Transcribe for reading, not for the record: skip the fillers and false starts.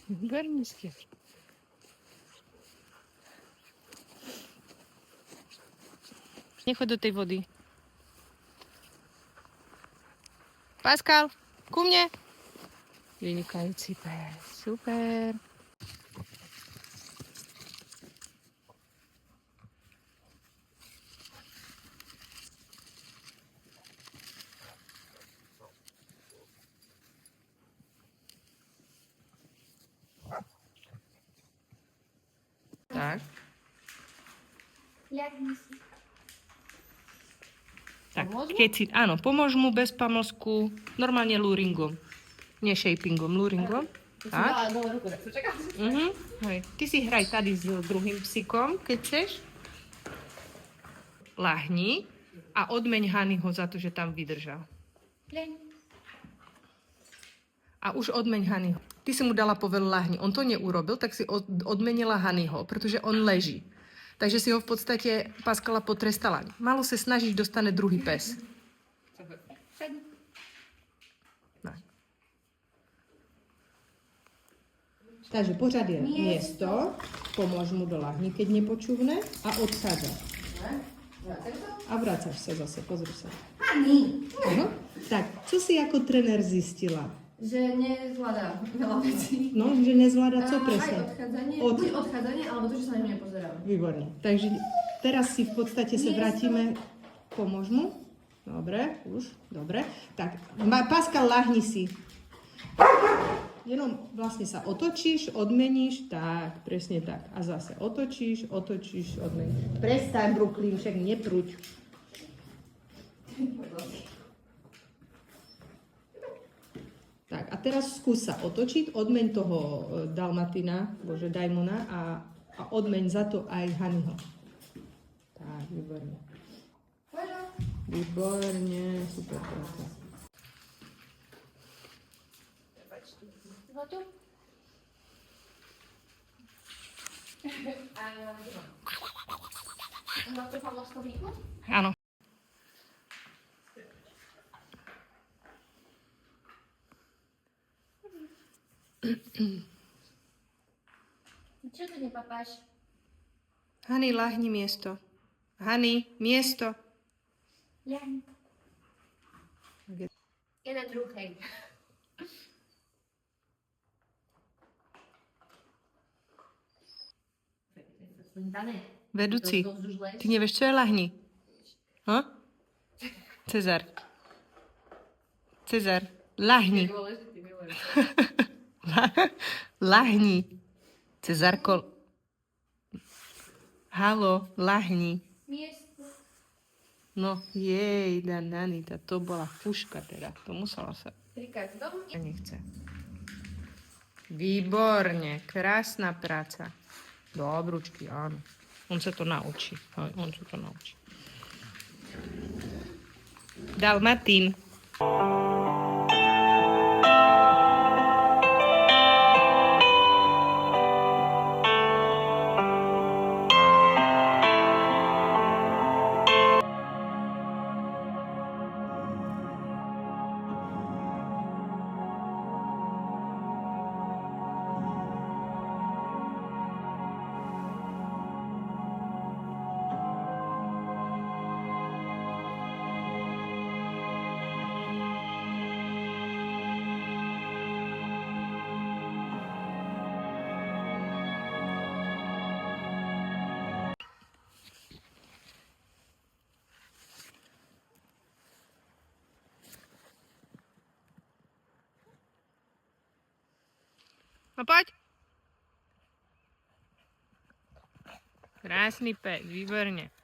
Výborničky. Nechoď do tej vody. Pascal, ku mne. Vynikajúci pes. Super. Tak. Tak, keď si, áno, pomôž mu bez pamlsku, normálne luringom. Nie shapingom, luringom. Tak. Hej. Ty si hraj tady s druhým psíkom, keď chceš. Lahni a odmeň Hanyho za to, že tam vydržal. A už odmeň Hanyho. Ty si mu dala povelu lahni. On to neurobil, tak si odmenila Hanyho, pretože on leží. Takže si ho v podstate Pascala potrestala. Malo sa snažiť, dostane druhý pes. Tak. Takže pořád je miesto, pomôž mu do lahni, keď nepočúvne a odchádza. A vracaš sa zase, pozri sa. Hani! Tak, čo si ako trenér zistila? Že nezvláda veľa vecí. No, že nezvláda co presne? Aj odchádzanie, buď odchádzanie, alebo to, že sa na ňu nepozerám. Výborne. Takže teraz si v podstate sa vrátime. Pomôž mu. Dobre, už, dobre. Tak, Pascal, lahni si. Jenom vlastne sa otočíš, odmeníš, tak, presne tak. A zase otočíš, odmeníš. Prestaň, Brooklyn, však nepruť. Tak, a teraz skús sa otočiť, odmeň toho Dalmatina, bože, Daimona a odmeň za to aj Hanyho. Tak, výborne. Výborne, super práca. Áno. Čo tu nepapáš? Hany, lahni miesto. Hany, miesto. Len. Je na druhej. Vedúci, ty nevieš, čo je lahni? Cezar. Cezar, lahni. Lahni. Cezarko. Halo, lahni. Miesto. No, jej, Dananita, to bola puška teda. To musela sa. Trikrát dom. Nechce. Výborne, krásna práca. Dobručky, áno. On sa to naučí. On sa to naučí. Dalmatín. No poď. Krásny pes, výborne.